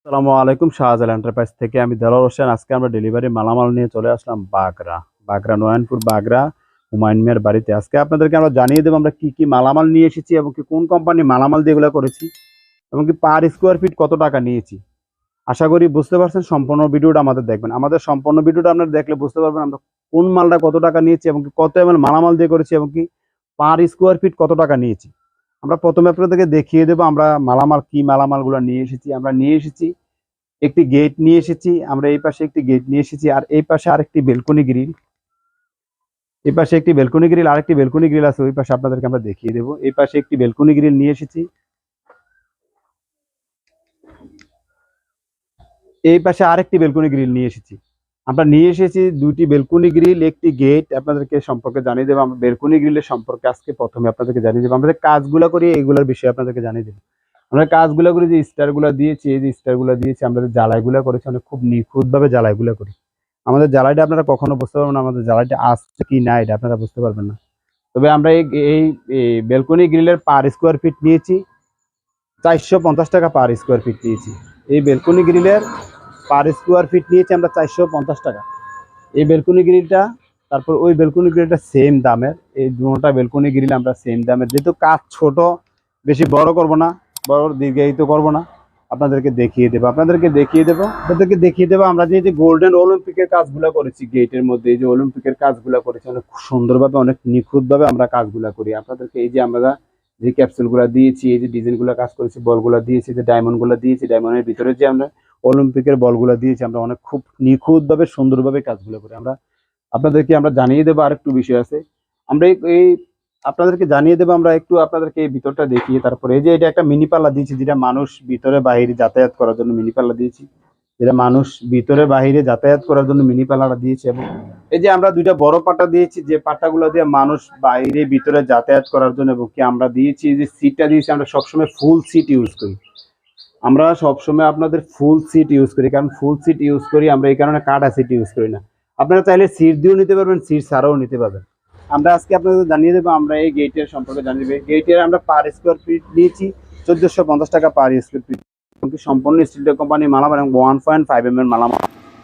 আসসালামু আলাইকুম। শাহজালাল এন্টারপ্রাইজ থেকে আমি দেলোয়ার হোসেন। আজকে আমরা ডেলিভারি মালামাল নিয়ে চলে আসলাম বাগরা নয়নপুর বাগরা হুমায়ুন মিয়ার বাড়িতে। আজকে আপনাদেরকে আমরা জানিয়ে দেবো আমরা কি কি মালামাল নিয়ে এসেছি এবং কি কোন কোম্পানি মালামাল দিয়ে এগুলো করেছি এবং কি পার স্কোয়ার ফিট কত টাকা নিয়েছি। আশা করি বুঝতে পারছেন। সম্পূর্ণ ভিডিওটা আমাদের দেখবেন। আমাদের সম্পূর্ণ ভিডিওটা আপনারা দেখলে বুঝতে পারবেন আমরা কোন মালটা কত টাকা নিয়েছি এবং কি কত এমএল মালামাল দিয়ে করেছি এবং কি পার স্কোয়ার ফিট কত টাকা নিয়েছি। আমরা প্রথমে আপনাদেরকে দেখিয়ে দেবো আমরা মালামাল কি মালামালগুলো নিয়ে এসেছি। আমরা নিয়ে এসেছি একটি গেট নিয়ে এসেছি, আমরা এই পাশে একটি গেট নিয়ে এসেছি, আর এই পাশে আরেকটি বেলকনি গ্রিল। এই পাশে একটি বেলকনি গ্রিল, আরেকটি বেলকনি গ্রিল আছে ওই পাশে, আপনাদেরকে আমরা দেখিয়ে দেবো। এই পাশে একটি বেলকনি গ্রিল নিয়ে এসেছি, এই পাশে আরেকটি বেলকনি গ্রিল নিয়ে এসেছি। আমরা নিয়ে এসেছি দুটি বেলকনি গ্রিল, একটি গেট। আপনাদেরকে সম্পর্কে জানিয়ে দেবো। আমরা বেলকনি গ্রিলের সম্পর্কে আজকে প্রথমে আপনাদেরকে জানিয়ে দেবো। আমাদের কাজগুলো করি এইগুলোর বিষয়ে আপনাদেরকে জানিয়ে দেবো। আমরা কাজগুলো করি যে স্টারগুলো দিয়েছি, এই যে স্টারগুলো দিয়েছি, আমরা যে জ্বালাইগুলো করেছি আমরা খুব নিখুঁতভাবে জ্বালাইগুলো করি। আমাদের জ্বালাইটা আপনারা কখনো বুঝতে পারবেন না আমাদের জ্বালাইটা আসছে কি না, এটা আপনারা বুঝতে পারবেন না। তবে আমরা এই বেলকনি গ্রিলের পার স্কোয়ার ফিট নিয়েছি 450 টাকা পার স্কোয়ার ফিট নিয়েছি। এই বেলকনি গ্রিলের পার স্কোয়ার ফিট নিয়েছি আমরা 450 টাকা। এই বেলকনি গ্রিলটা, তারপর ওই বেলকনি গ্রিলটা সেম দামের। এই দুটোটা বেলকনি গ্রিল আমরা সেম দামের, যেহেতু কাজ ছোট, বেশি বড় করব না, বড় দীর্ঘায়িত করব না। আপনাদেরকে দেখিয়ে দেবো আমরা যে গোল্ডেন অলিম্পিকের কাজগুলো করেছি গেটের মধ্যে। এই যে অলিম্পিকের কাজগুলো করেছি অনেক সুন্দরভাবে, অনেক নিখুঁতভাবে আমরা কাজগুলো করি। আপনাদেরকে এই যে আমরা যে ক্যাপসুলগুলো দিয়েছি, এই যে ডিজাইনগুলো কাজ করেছি, বলগুলো দিয়েছি, যে ডায়মন্ডগুলো দিয়েছি, ডায়মন্ডের ভিতরে যে আমরা অলিম্পিকের বলগুলো দিয়েছি, আমরা অনেক খুব নিখুঁতভাবে সুন্দরভাবে কাজগুলো করি। আপনাদেরকে আমরা জানিয়ে দেবো আরেকটু বিষয় আছে। আমরা এই আপনাদেরকে জানিয়ে দেবো আমরা একটু আপনাদেরকে এই ভিতরটা দেখিয়ে, তারপরে এই যে এটা একটা মিনি পাল্লা দিয়েছি, যেটা মানুষ ভিতরে বাইরে যাতায়াত করার জন্য মিনি পাল্লা দিয়েছি, যেটা মানুষ ভিতরে বাইরে যাতায়াত করার জন্য মিনি পাল্লাটা দিয়েছি। এবং এই যে আমরা দুইটা বড় পাটা দিয়েছি, যে পাটাগুলো দিয়ে মানুষ বাইরে ভিতরে যাতায়াত করার জন্য। এবং কি আমরা দিয়েছি যে সিটটা দিয়েছি, আমরা সবসময় ফুল সিট ইউজ করি। আমরা সবসময় আপনাদের ফুল সিট ইউজ করি, কারণ ফুল সিট ইউজ করি আমরা এই কারণে, কাটা সিট ইউজ করি না। আপনারা চাইলে সিট দিয়েও নিতে পারবেন, সিট ছাড়াও নিতে পারবেন। আমরা আজকে আপনাদের জানিয়ে দেবো আমরা এই গেটের সম্পর্কে জানিয়ে দেবো। গেটের আমরা পার স্কোয়ার ফিট নিয়েছি 1450 টাকা পার স্কোয়ার ফিট। সম্পূর্ণ স্টিল কোম্পানি মালামাল এবং 1.5 mm মালামাল।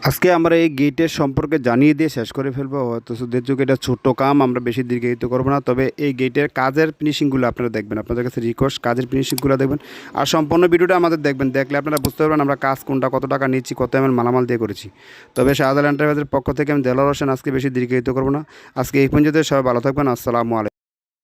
আজকে আমরা এই গেটের সম্পর্কে জানিয়ে দিয়ে শেষ করে ফেলবো। হয়তো যেহেতু এটা ছোট্ট কাম, আমরা বেশি দীর্ঘায়িত করবো না। তবে এই গেটের কাজের ফিনিশিংগুলো আপনারা দেখবেন, আপনাদের কাছে রিকোয়েস্ট কাজের ফিনিশিংগুলো দেখবেন আর সম্পূর্ণ ভিডিওটা আমাদের দেখবেন। দেখলে আপনারা বুঝতে পারবেন আমরা কাজ কোনটা, কত টাকা নিচ্ছি, কত এমএল মালামাল দিয়ে করেছি। তবে শাহজালাল এন্টারপ্রাইজের পক্ষ থেকে আমি দেলোয়ার হোসেন আজকে বেশি দীর্ঘায়িত করবো না। আজকে এই পর্যন্ত, সবাই ভালো থাকবেন। আসসালামু আলাইকুম।